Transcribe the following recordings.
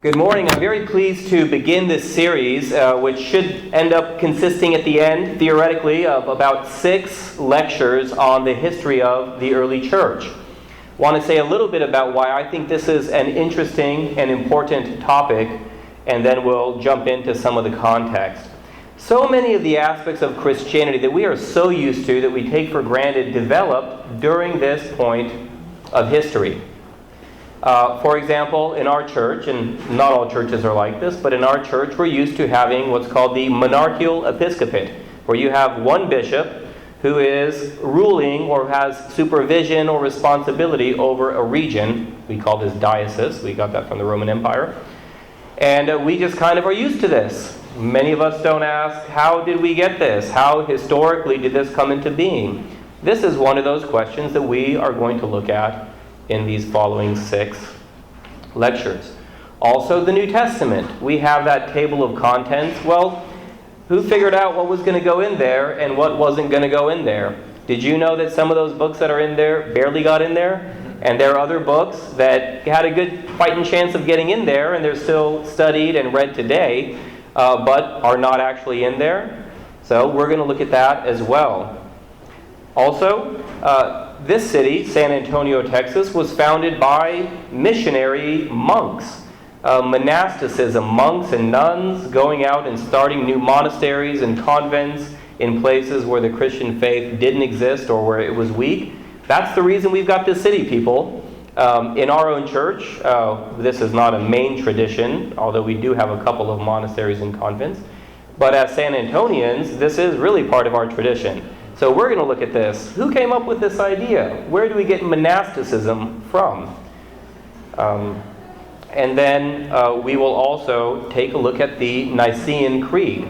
Good morning. I'm very pleased to begin this series, which should end up consisting at the end, theoretically, of about 6 lectures on the history of the early church. I want to say a little bit about why I think this is an interesting and important topic, and then we'll jump into some of the context. So many of the aspects of Christianity that we are so used to, that we take for granted, developed during this point of history. For example, in our church, and not all churches are like this, but in our church we're used to having what's called the monarchical episcopate, where you have one bishop who is ruling or has supervision or responsibility over a region. We call this diocese. We got that from the Roman Empire. And we just kind of are used to this. Many of us don't ask, how did we get this? How historically did this come into being? This is one of those questions that we are going to look at in these following 6 lectures. Also, the New Testament. We have that table of contents. Well, who figured out what was going to go in there and what wasn't going to go in there? Did you know that some of those books that are in there barely got in there? And there are other books that had a good fighting chance of getting in there, and they're still studied and read today, but are not actually in there. So we're going to look at that as well. Also, this city, San Antonio, Texas, was founded by missionary monks. Monasticism, monks and nuns going out and starting new monasteries and convents in places where the Christian faith didn't exist or where it was weak. That's the reason we've got this city, people. In our own church, this is not a main tradition, although we do have a couple of monasteries and convents. But as San Antonians, this is really part of our tradition. So we're going to look at this. Who came up with this idea? Where do we get monasticism from? And then we will also take a look at the Nicene Creed.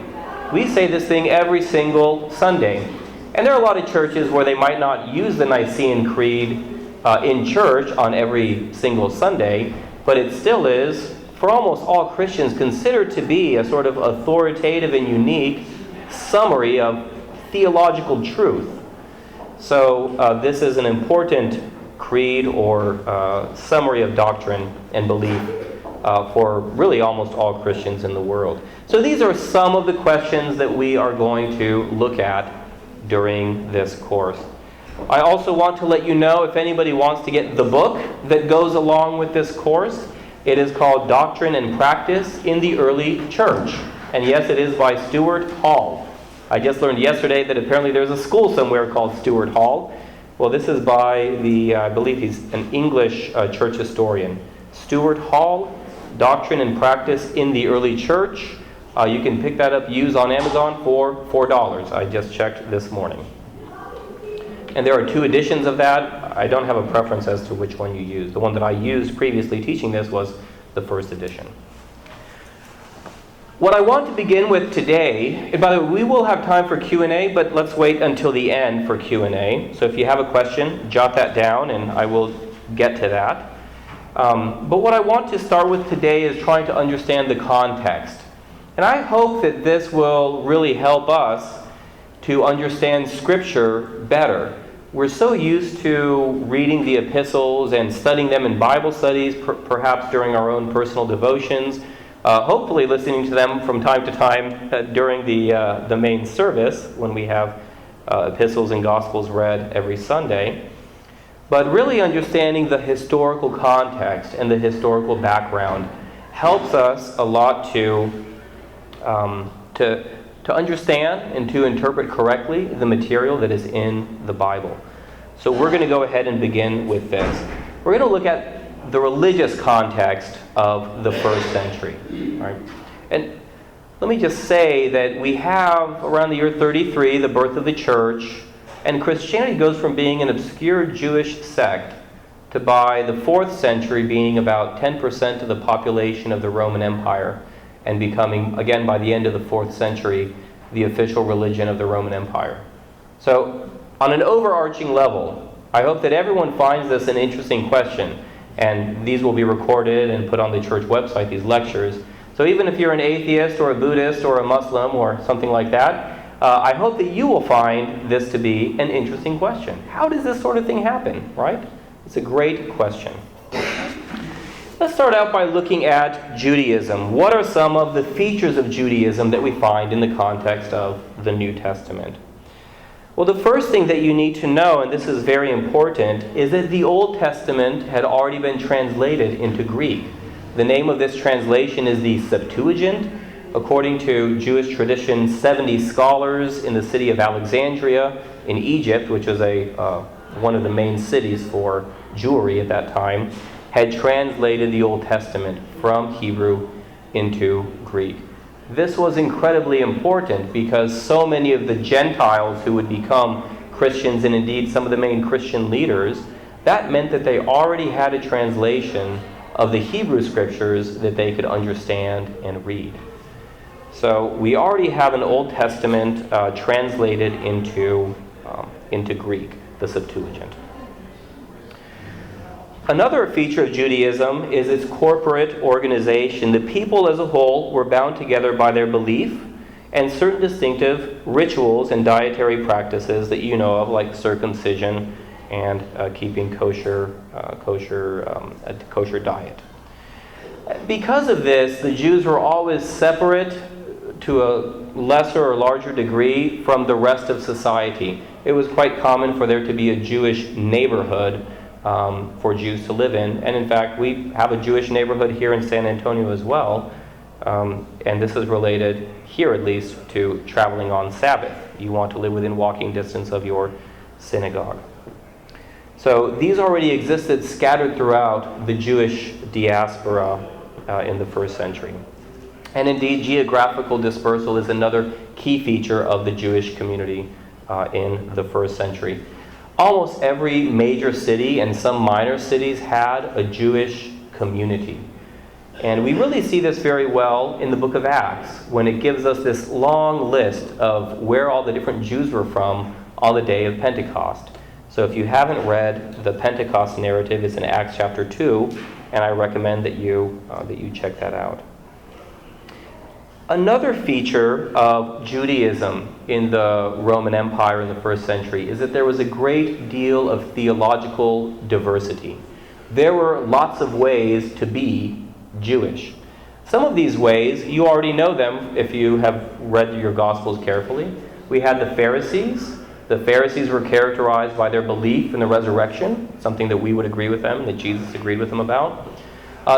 We say this thing every single Sunday. And there are a lot of churches where they might not use the Nicene Creed in church on every single Sunday, but it still is, for almost all Christians, considered to be a sort of authoritative and unique summary of theological truth. So this is an important creed or summary of doctrine and belief for really almost all Christians in the world. So these are some of the questions that we are going to look at during this course. I also want to let you know, if anybody wants to get the book that goes along with this course, it is called Doctrine and Practice in the Early Church. And yes, it is by Stuart Hall. I just learned yesterday that apparently there's a school somewhere called Stuart Hall. Well, this is by I believe he's an English church historian. Stuart Hall, Doctrine and Practice in the Early Church. You can pick that up used on Amazon for $4. I just checked this morning. And there are 2 editions of that. I don't have a preference as to which one you use. The one that I used previously teaching this was the first edition. What I want to begin with today, and by the way, we will have time for Q&A, but let's wait until the end for Q&A. So if you have a question, jot that down and I will get to that. But what I want to start with today is trying to understand the context. And I hope that this will really help us to understand Scripture better. We're so used to reading the epistles and studying them in Bible studies, perhaps during our own personal devotions, hopefully listening to them from time to time during the main service when we have epistles and gospels read every Sunday. But really understanding the historical context and the historical background helps us a lot to understand and to interpret correctly the material that is in the Bible. So we're going to go ahead and begin with this. We're going to look at the religious context of the first century. Right? And let me just say that we have, around the year 33, the birth of the church, and Christianity goes from being an obscure Jewish sect to, by the 4th century, being about 10% of the population of the Roman Empire, and becoming, again, by the end of the 4th century, the official religion of the Roman Empire. So, on an overarching level, I hope that everyone finds this an interesting question. And these will be recorded and put on the church website, these lectures. So even if you're an atheist or a Buddhist or a Muslim or something like that, I hope that you will find this to be an interesting question. How does this sort of thing happen, right? It's a great question. Let's start out by looking at Judaism. What are some of the features of Judaism that we find in the context of the New Testament? Well, the first thing that you need to know, and this is very important, is that the Old Testament had already been translated into Greek. The name of this translation is the Septuagint. According to Jewish tradition, 70 scholars in the city of Alexandria in Egypt, which was one of the main cities for Jewry at that time, had translated the Old Testament from Hebrew into Greek. This was incredibly important because so many of the Gentiles who would become Christians, and indeed some of the main Christian leaders, that meant that they already had a translation of the Hebrew scriptures that they could understand and read. So we already have an Old Testament translated into Greek, the Septuagint. Another feature of Judaism is its corporate organization. The people as a whole were bound together by their belief and certain distinctive rituals and dietary practices that you know of, like circumcision and keeping a kosher diet. Because of this, the Jews were always separate to a lesser or larger degree from the rest of society. It was quite common for there to be a Jewish neighborhood for Jews to live in. And in fact, we have a Jewish neighborhood here in San Antonio as well. And this is related, here at least, to traveling on Sabbath. You want to live within walking distance of your synagogue. So these already existed scattered throughout the Jewish diaspora in the first century. And indeed, geographical dispersal is another key feature of the Jewish community in the first century. Almost every major city and some minor cities had a Jewish community. And we really see this very well in the book of Acts, when it gives us this long list of where all the different Jews were from on the day of Pentecost. So if you haven't read the Pentecost narrative, it's in Acts chapter 2, and I recommend that you check that out. Another feature of Judaism in the Roman Empire in the first century is that there was a great deal of theological diversity. There were lots of ways to be Jewish. Some of these ways, you already know them if you have read your Gospels carefully. We had the Pharisees. The Pharisees were characterized by their belief in the resurrection, something that we would agree with them, that Jesus agreed with them about.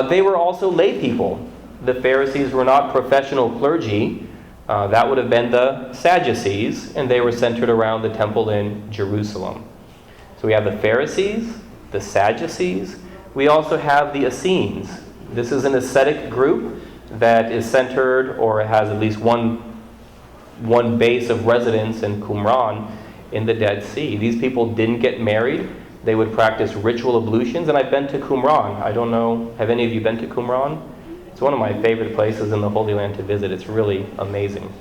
They were also lay people. The Pharisees were not professional clergy. That would have been the Sadducees, and they were centered around the temple in Jerusalem. So we have the Pharisees, the Sadducees. We also have the Essenes. This is an ascetic group that is centered or has at least one base of residence in Qumran in the Dead Sea. These people didn't get married. They would practice ritual ablutions, and I've been to Qumran. I don't know, have any of you been to Qumran? It's one of my favorite places in the Holy Land to visit. It's really amazing.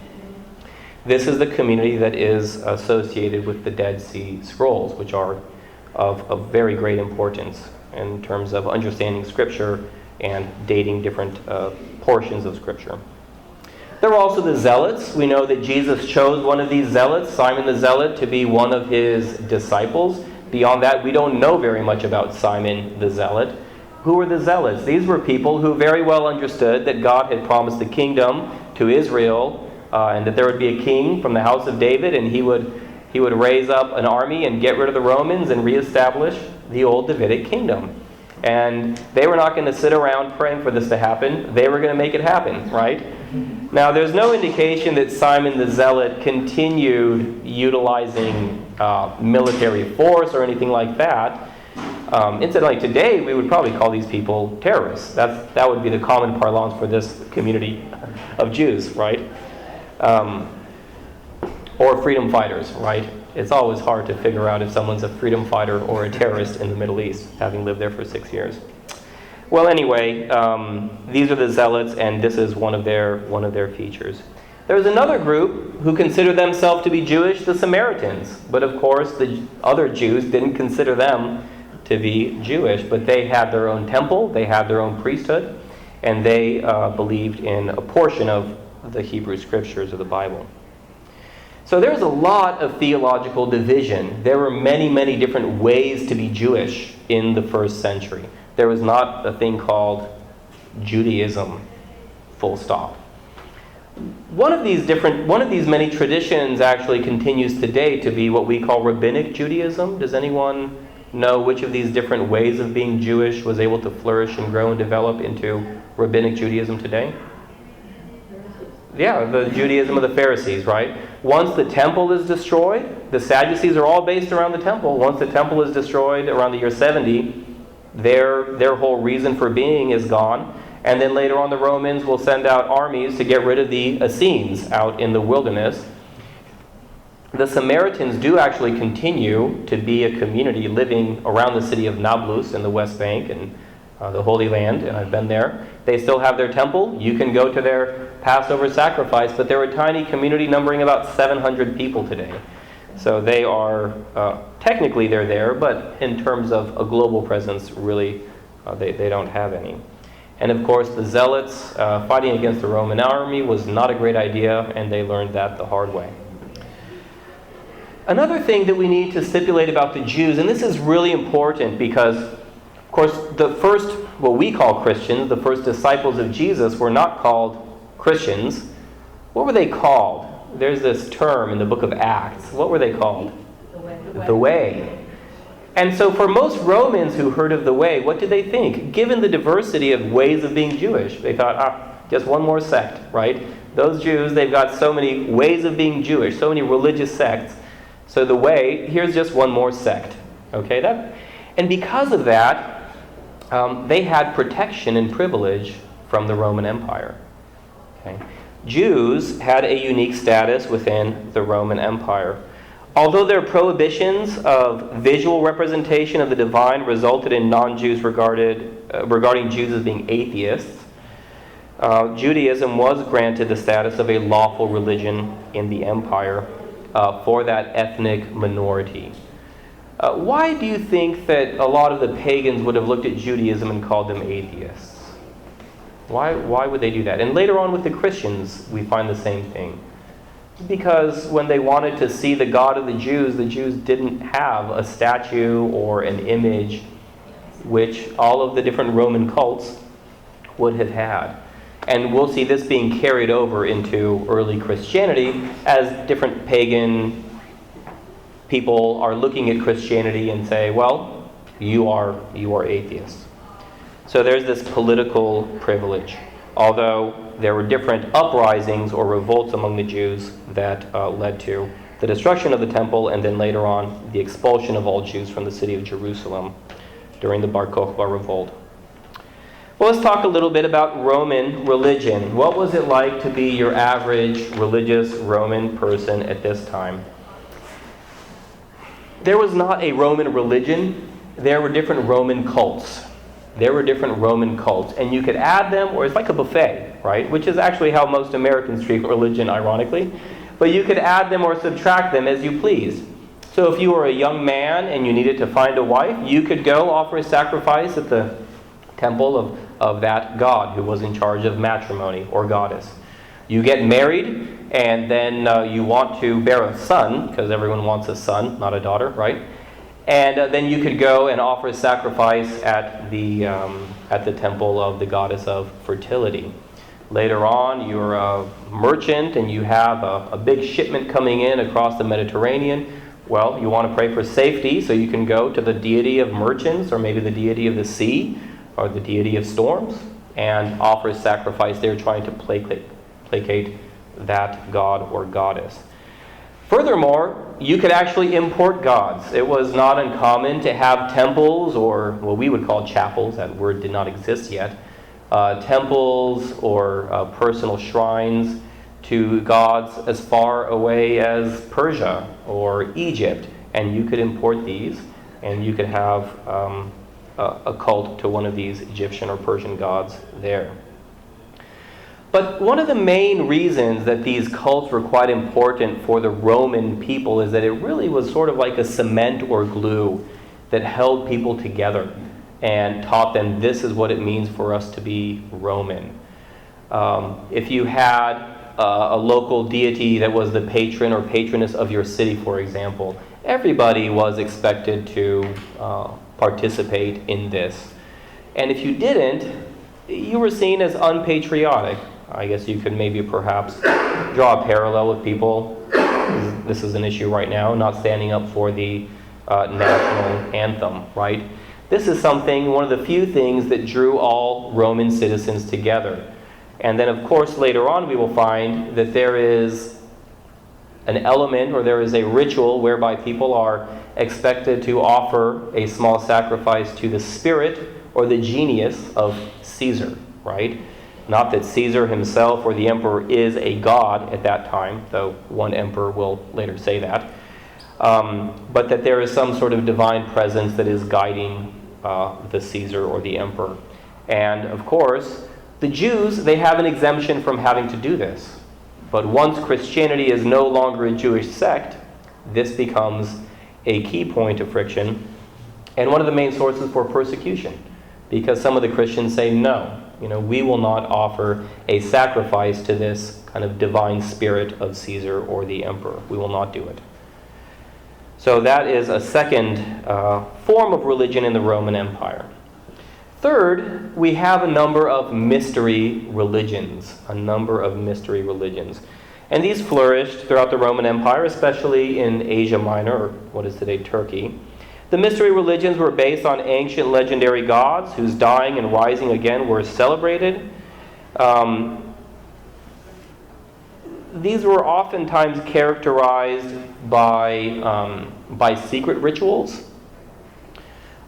This is the community that is associated with the Dead Sea Scrolls, which are of very great importance in terms of understanding Scripture and dating different portions of Scripture. There were also the Zealots. We know that Jesus chose one of these Zealots, Simon the Zealot, to be one of his disciples. Beyond that, we don't know very much about Simon the Zealot. Who were the Zealots? These were people who very well understood that God had promised the kingdom to Israel, and that there would be a king from the house of David, and he would raise up an army and get rid of the Romans and reestablish the old Davidic kingdom. And they were not going to sit around praying for this to happen. They were going to make it happen, right? Now, there's no indication that Simon the Zealot continued utilizing military force or anything like that. Incidentally, today we would probably call these people terrorists. That would be the common parlance for this community of Jews, right? Or freedom fighters, right? It's always hard to figure out if someone's a freedom fighter or a terrorist in the Middle East, having lived there for 6 years. Well, anyway, these are the Zealots, and this is one of their features. There's another group who considered themselves to be Jewish, the Samaritans. But of course, the other Jews didn't consider them to be Jewish, but they had their own temple, they had their own priesthood, and they believed in a portion of the Hebrew Scriptures of the Bible. So there's a lot of theological division. There were many, many different ways to be Jewish in the first century. there was not a thing called Judaism, full stop. One of these many traditions actually continues today to be what we call rabbinic Judaism. Does anyone know which of these different ways of being Jewish was able to flourish and grow and develop into rabbinic Judaism today? Yeah, the Judaism of the Pharisees, right? Once the temple is destroyed, the Sadducees are all based around the temple. Once the temple is destroyed around the year 70, their whole reason for being is gone. And then later on the Romans will send out armies to get rid of the Essenes out in the wilderness. The Samaritans do actually continue to be a community living around the city of Nablus in the West Bank and the Holy Land, and I've been there. They still have their temple. You can go to their Passover sacrifice, but they're a tiny community numbering about 700 people today. So they are, technically they're there, but in terms of a global presence, really, they don't have any. And of course, the Zealots fighting against the Roman army was not a great idea, and they learned that the hard way. Another thing that we need to stipulate about the Jews, and this is really important because, of course, the first, what we call Christians, the first disciples of Jesus, were not called Christians. What were they called? There's this term in the book of Acts. What were they called? The Way. And so for most Romans who heard of the Way, what did they think? Given the diversity of ways of being Jewish, they thought, just one more sect, right? Those Jews, they've got so many ways of being Jewish, so many religious sects. So the Way, here's just one more sect. Okay, and because of that, they had protection and privilege from the Roman Empire. Okay. Jews had a unique status within the Roman Empire. Although their prohibitions of visual representation of the divine resulted in non-Jews regarding Jews as being atheists, Judaism was granted the status of a lawful religion in the empire for that ethnic minority. Why do you think that a lot of the pagans would have looked at Judaism and called them atheists? Why would they do that? And later on with the Christians, we find the same thing. Because when they wanted to see the God of the Jews didn't have a statue or an image which all of the different Roman cults would have had. And we'll see this being carried over into early Christianity as different pagan people are looking at Christianity and say, well, you are atheists. So there's this political privilege. Although there were different uprisings or revolts among the Jews that led to the destruction of the temple and then later on the expulsion of all Jews from the city of Jerusalem during the Bar Kokhba revolt. Well, let's talk a little bit about Roman religion. What was it like to be your average religious Roman person at this time? There was not a Roman religion. There were different Roman cults. And you could add them, or it's like a buffet, right? Which is actually how most Americans treat religion, ironically. But you could add them or subtract them as you pleased. So if you were a young man and you needed to find a wife, you could go offer a sacrifice at the temple of that god who was in charge of matrimony or goddess. You get married, and then you want to bear a son, because everyone wants a son, not a daughter, right? And then you could go and offer a sacrifice at the temple of the goddess of fertility. Later on, you're a merchant and you have a big shipment coming in across the Mediterranean. Well, you want to pray for safety, so you can go to the deity of merchants or maybe the deity of the sea or the deity of storms and offer a sacrifice there trying to placate that god or goddess. Furthermore, you could actually import gods. It was not uncommon to have temples, or what we would call chapels, that word did not exist yet, temples or personal shrines to gods as far away as Persia or Egypt. And you could import these, and you could have a cult to one of these Egyptian or Persian gods there. But one of the main reasons that these cults were quite important for the Roman people is that it really was sort of like a cement or glue that held people together and taught them this is what it means for us to be Roman. If you had a local deity that was the patron or patroness of your city, for example, everybody was expected to participate in this. And if you didn't, you were seen as unpatriotic. I guess you could maybe perhaps draw a parallel with people. This is an issue right now, not standing up for the national anthem, right? This is one of the few things that drew all Roman citizens together. And then, of course, later on we will find that there is an element, or there is a ritual whereby people are expected to offer a small sacrifice to the spirit or the genius of Caesar, right? Not that Caesar himself or the emperor is a god at that time, though one emperor will later say that, but that there is some sort of divine presence that is guiding the Caesar or the emperor. And, of course, the Jews, they have an exemption from having to do this. But once Christianity is no longer a Jewish sect, this becomes a key point of friction and one of the main sources for persecution. Because some of the Christians say, no, we will not offer a sacrifice to this kind of divine spirit of Caesar or the emperor. We will not do it. So that is a second form of religion in the Roman Empire. Third, we have a number of mystery religions. And these flourished throughout the Roman Empire, especially in Asia Minor, or what is today Turkey. The mystery religions were based on ancient legendary gods whose dying and rising again were celebrated. These were oftentimes characterized by secret rituals.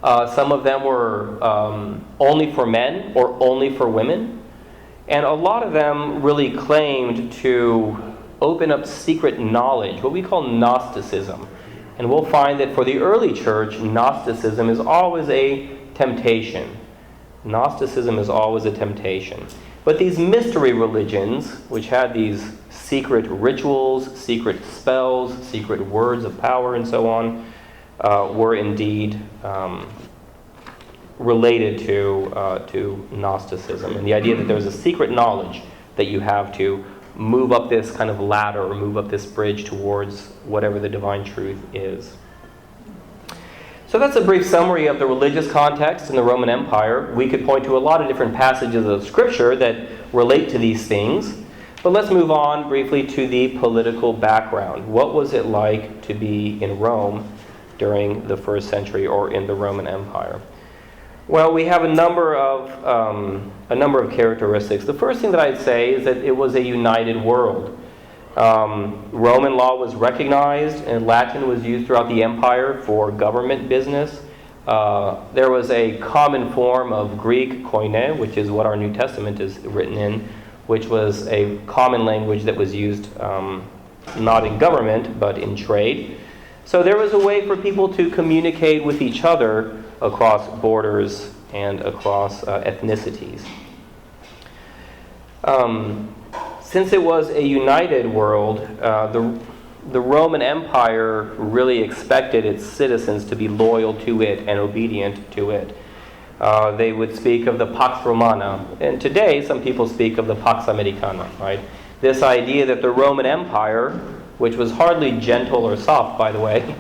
Some of them were only for men or only for women. And a lot of them really claimed to open up secret knowledge, what we call Gnosticism. And we'll find that for the early church, Gnosticism is always a temptation. Gnosticism is always a temptation. But these mystery religions, which had these secret rituals, secret spells, secret words of power, and so on, were indeed related to Gnosticism. And the idea that there's a secret knowledge that you have to move up this kind of ladder or move up this bridge towards whatever the divine truth is. So that's a brief summary of the religious context in the Roman Empire. We could point to a lot of different passages of Scripture that relate to these things. But let's move on briefly to the political background. What was it like to be in Rome during the first century or in the Roman Empire? Well, we have a number of characteristics. The first thing that I'd say is that it was a united world. Roman law was recognized, and Latin was used throughout the empire for government business. There was a common form of Greek koine, which is what our New Testament is written in, which was a common language that was used not in government, but in trade. So there was a way for people to communicate with each other across borders and across ethnicities. Since it was a united world, the Roman Empire really expected its citizens to be loyal to it and obedient to it. They would speak of the Pax Romana, and today some people speak of the Pax Americana, right? This idea that the Roman Empire, which was hardly gentle or soft, by the way,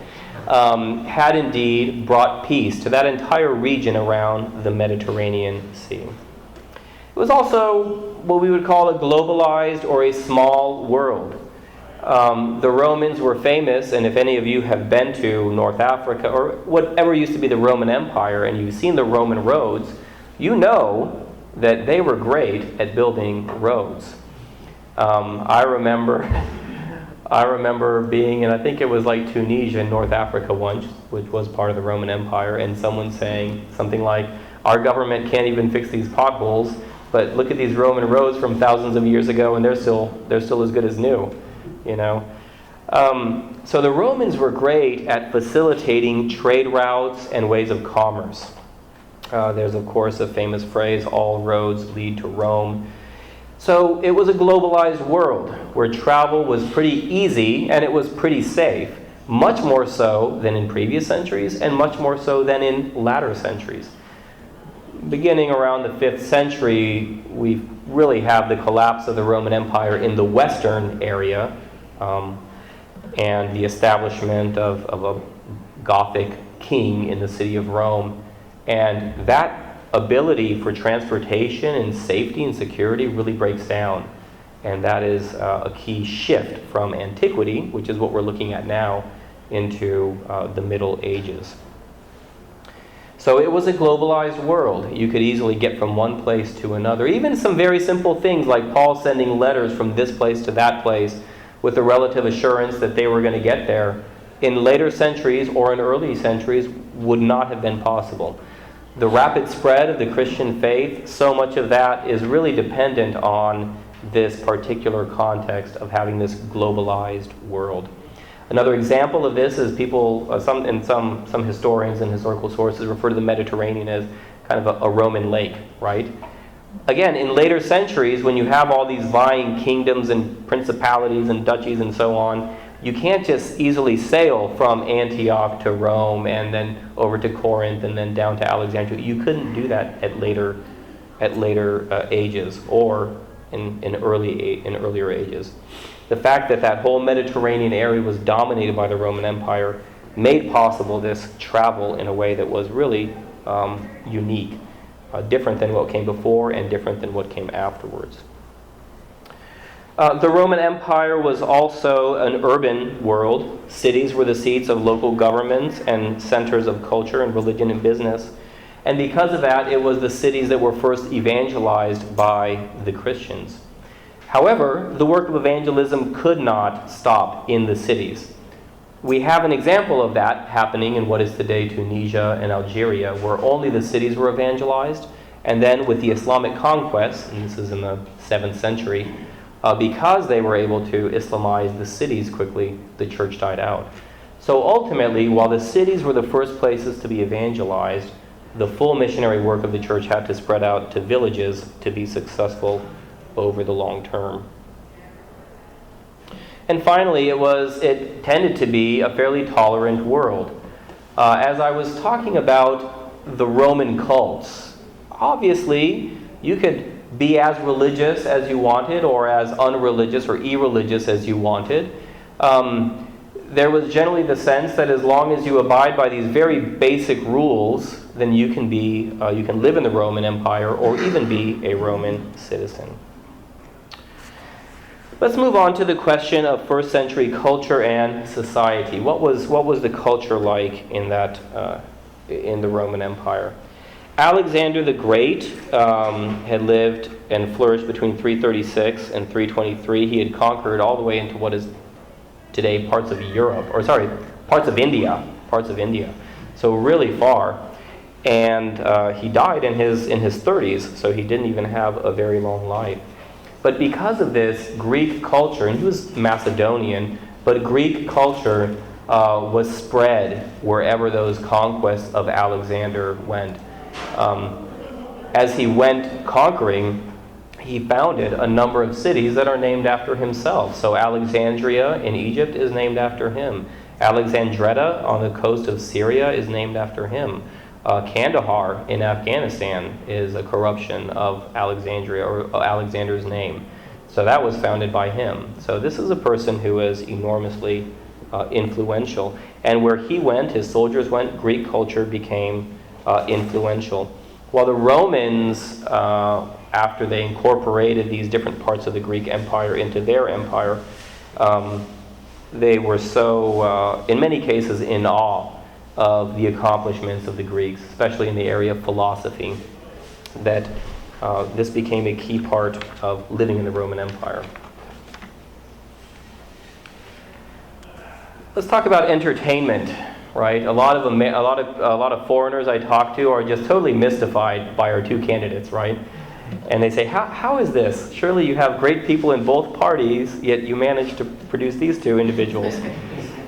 had indeed brought peace to that entire region around the Mediterranean Sea. It was also what we would call a globalized or a small world. The Romans were famous, and if any of you have been to North Africa or whatever used to be the Roman Empire and you've seen the Roman roads, you know that they were great at building roads. I remember being in, I think it was like Tunisia in North Africa once, which was part of the Roman Empire, and someone saying something like, our government can't even fix these potholes, but look at these Roman roads from thousands of years ago, and they're still as good as new, So the Romans were great at facilitating trade routes and ways of commerce. There's, of course, a famous phrase, all roads lead to Rome. So it was a globalized world where travel was pretty easy and it was pretty safe, much more so than in previous centuries and much more so than in latter centuries. Beginning around the 5th century, we really have the collapse of the Roman Empire in the western area and the establishment of a Gothic king in the city of Rome. And that ability for transportation and safety and security really breaks down. And that is a key shift from antiquity, which is what we're looking at now, into the Middle Ages. So it was a globalized world. You could easily get from one place to another. Even some very simple things like Paul sending letters from this place to that place with the relative assurance that they were going to get there, in later centuries or in early centuries would not have been possible. The rapid spread of the Christian faith, so much of that is really dependent on this particular context of having this globalized world. Another example of this is some historians and historical sources refer to the Mediterranean as kind of a Roman lake, right? Again, in later centuries, when you have all these vying kingdoms and principalities and duchies and so on, you can't just easily sail from Antioch to Rome and then over to Corinth and then down to Alexandria. You couldn't do that at later ages or in earlier ages. The fact that whole Mediterranean area was dominated by the Roman Empire made possible this travel in a way that was really unique, different than what came before and different than what came afterwards. The Roman Empire was also an urban world. Cities were the seats of local governments and centers of culture and religion and business. And because of that, it was the cities that were first evangelized by the Christians. However, the work of evangelism could not stop in the cities. We have an example of that happening in what is today Tunisia and Algeria, where only the cities were evangelized. And then with the Islamic conquest, and this is in the 7th century, because they were able to Islamize the cities quickly, the church died out. So ultimately, while the cities were the first places to be evangelized, the full missionary work of the church had to spread out to villages to be successful over the long term. And finally, it tended to be a fairly tolerant world. As I was talking about the Roman cults, obviously you could be as religious as you wanted or as unreligious or irreligious as you wanted. There was generally the sense that as long as you abide by these very basic rules, then you can live in the Roman Empire or even be a Roman citizen. Let's move on to the question of first century culture and society. What was the culture like in the Roman Empire? Alexander the Great had lived and flourished between 336 and 323. He had conquered all the way into what is today parts of India. So really far. And he died in his 30s, so he didn't even have a very long life. But because of this, Greek culture, and he was Macedonian, but Greek culture was spread wherever those conquests of Alexander went. As he went conquering, he founded a number of cities that are named after himself. So Alexandria in Egypt is named after him. Alexandretta on the coast of Syria is named after him. Kandahar in Afghanistan is a corruption of Alexandria or Alexander's name. So that was founded by him. So this is a person who is enormously influential. And where he went, his soldiers went, Greek culture became influential. While the Romans, after they incorporated these different parts of the Greek Empire into their empire, they were so, in many cases, in awe of the accomplishments of the Greeks, especially in the area of philosophy, that this became a key part of living in the Roman Empire. Let's talk about entertainment. Right, a lot of foreigners I talk to are just totally mystified by our two candidates, right? And they say, how is this? Surely you have great people in both parties, yet you managed to produce these two individuals.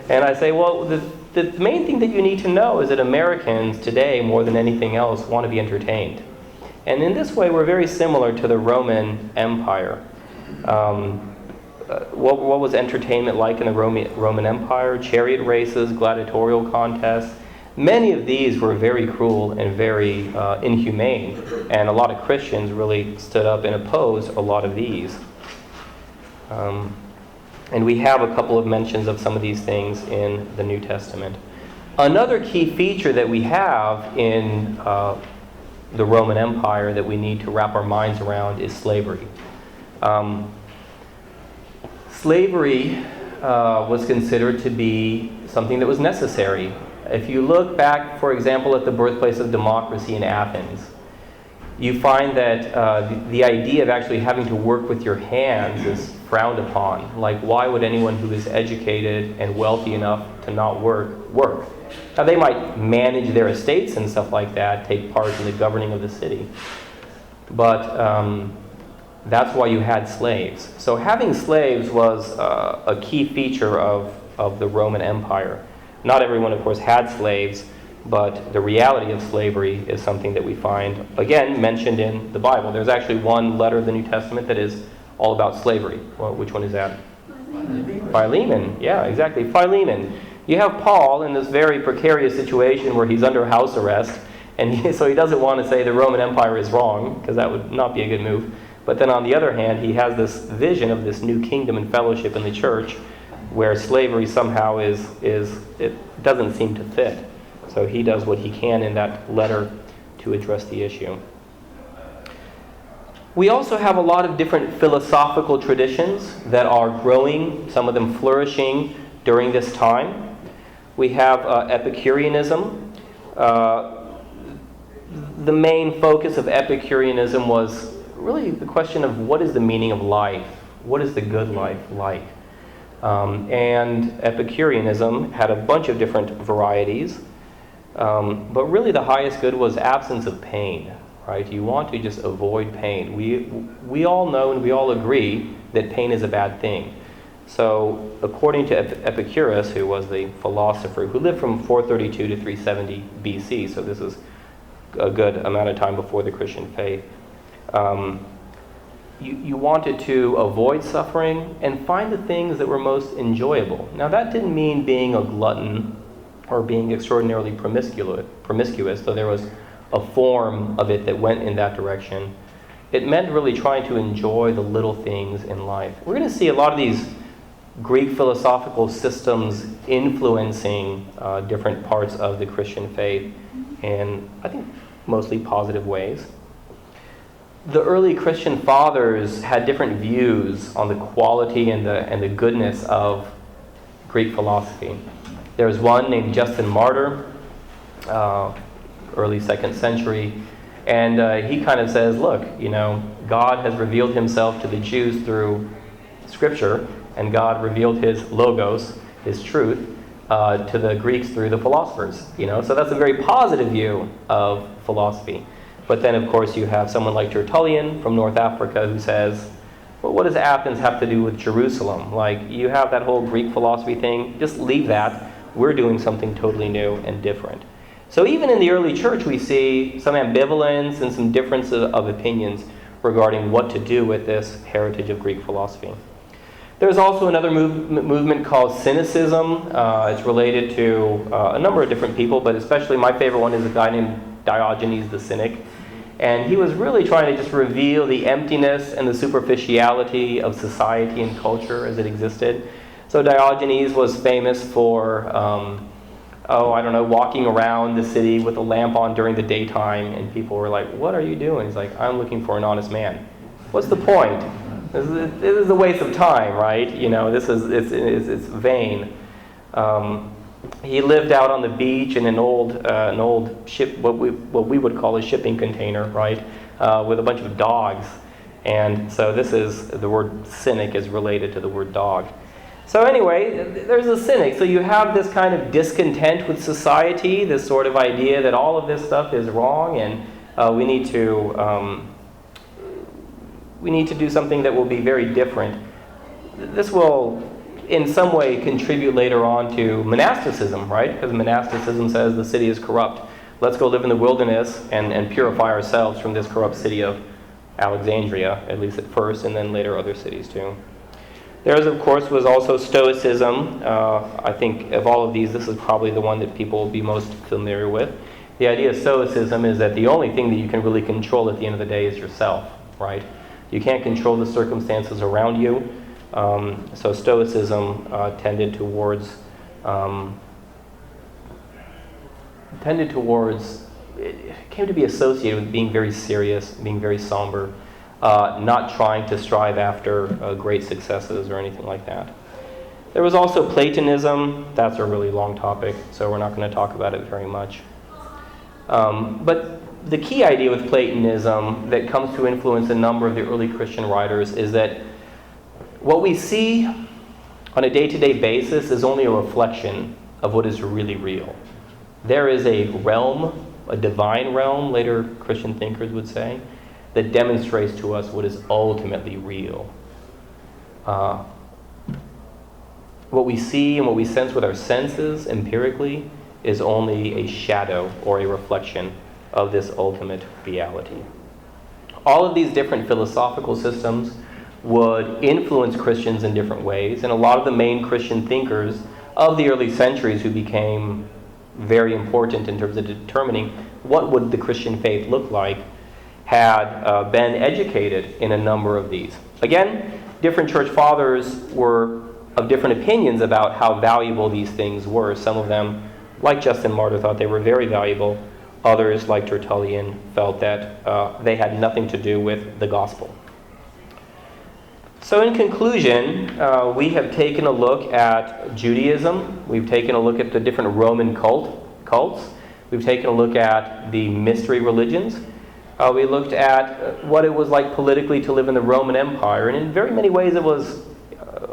And I say, well, the main thing that you need to know is that Americans today, more than anything else, want to be entertained. And in this way, we're very similar to the Roman Empire. What was entertainment like in the Roman Empire? Chariot races, gladiatorial contests. Many of these were very cruel and very inhumane, and a lot of Christians really stood up and opposed a lot of these. And we have a couple of mentions of some of these things in the New Testament. Another key feature that we have in the Roman Empire that we need to wrap our minds around is slavery. Slavery was considered to be something that was necessary. If you look back, for example, at the birthplace of democracy in Athens, you find that the idea of actually having to work with your hands is frowned upon. Like, why would anyone who is educated and wealthy enough to not work? Now, they might manage their estates and stuff like that, take part in the governing of the city. But that's why you had slaves. So having slaves was a key feature of the Roman Empire. Not everyone, of course, had slaves, but the reality of slavery is something that we find, again, mentioned in the Bible. There's actually one letter of the New Testament that is all about slavery. Well, which one is that? Philemon. Yeah, exactly. Philemon. You have Paul in this very precarious situation where he's under house arrest, and so he doesn't want to say the Roman Empire is wrong, because that would not be a good move. But then on the other hand, he has this vision of this new kingdom and fellowship in the church where slavery somehow it doesn't seem to fit. So he does what he can in that letter to address the issue. We also have a lot of different philosophical traditions that are growing, some of them flourishing during this time. We have Epicureanism. The main focus of Epicureanism was really the question of what is the meaning of life? What is the good life like? And Epicureanism had a bunch of different varieties, but really the highest good was absence of pain, right? You want to just avoid pain. We all know and we all agree that pain is a bad thing. So according to Epicurus, who was the philosopher, who lived from 432 to 370 BC, so this is a good amount of time before the Christian faith, you wanted to avoid suffering and find the things that were most enjoyable. Now, that didn't mean being a glutton or being extraordinarily promiscuous, though there was a form of it that went in that direction. It meant really trying to enjoy the little things in life. We're going to see a lot of these Greek philosophical systems influencing different parts of the Christian faith in, I think, mostly positive ways. The early Christian fathers had different views on the quality and the goodness of Greek philosophy. There was one named Justin Martyr, early 2nd century, and he kind of says, look, God has revealed himself to the Jews through Scripture, and God revealed his logos, his truth, to the Greeks through the philosophers. So that's a very positive view of philosophy. But then, of course, you have someone like Tertullian from North Africa who says, well, what does Athens have to do with Jerusalem? Like, you have that whole Greek philosophy thing. Just leave that. We're doing something totally new and different. So even in the early church, we see some ambivalence and some difference of opinions regarding what to do with this heritage of Greek philosophy. There's also another movement called Cynicism. It's related to a number of different people, but especially my favorite one is a guy named Diogenes the Cynic. And he was really trying to just reveal the emptiness and the superficiality of society and culture as it existed. So Diogenes was famous for, walking around the city with a lamp on during the daytime, and people were like, what are you doing? He's like, I'm looking for an honest man. What's the point? This is a waste of time, right? It's vain. He lived out on the beach in an old ship, what we would call a shipping container, right, with a bunch of dogs. And so the word cynic is related to the word dog. So anyway, there's a cynic. So you have this kind of discontent with society, this sort of idea that all of this stuff is wrong, and we need to do something that will be very different. This will, in some way, contribute later on to monasticism, right? Because monasticism says the city is corrupt. Let's go live in the wilderness and purify ourselves from this corrupt city of Alexandria, at least at first, and then later other cities too. There, of course, was also Stoicism. I think of all of these, this is probably the one that people will be most familiar with. The idea of Stoicism is that the only thing that you can really control at the end of the day is yourself, right? You can't control the circumstances around you. So Stoicism tended towards it came to be associated with being very serious, being very somber, not trying to strive after great successes or anything like that. There was also Platonism. That's a really long topic, so we're not going to talk about it very much. But the key idea with Platonism that comes to influence a number of the early Christian writers is that what we see on a day-to-day basis is only a reflection of what is really real. There is a realm, a divine realm, later Christian thinkers would say, that demonstrates to us what is ultimately real. What we see and what we sense with our senses empirically is only a shadow or a reflection of this ultimate reality. All of these different philosophical systems would influence Christians in different ways, and a lot of the main Christian thinkers of the early centuries who became very important in terms of determining what would the Christian faith look like had been educated in a number of these. Again, different church fathers were of different opinions about how valuable these things were. Some of them, like Justin Martyr, thought they were very valuable. Others, like Tertullian, felt that they had nothing to do with the gospel. So in conclusion, we have taken a look at Judaism. We've taken a look at the different Roman cults. We've taken a look at the mystery religions. We looked at what it was like politically to live in the Roman Empire. And in very many ways it was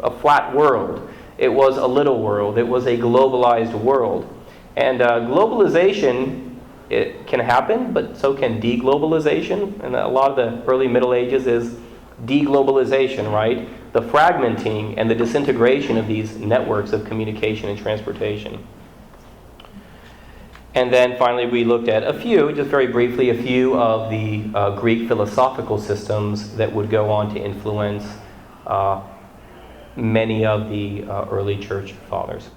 a flat world. It was a little world. It was a globalized world. And globalization, it can happen, but so can deglobalization. And a lot of the early Middle Ages is deglobalization, right? The fragmenting and the disintegration of these networks of communication and transportation. And then finally we looked at just very briefly, a few of the Greek philosophical systems that would go on to influence many of the early church fathers.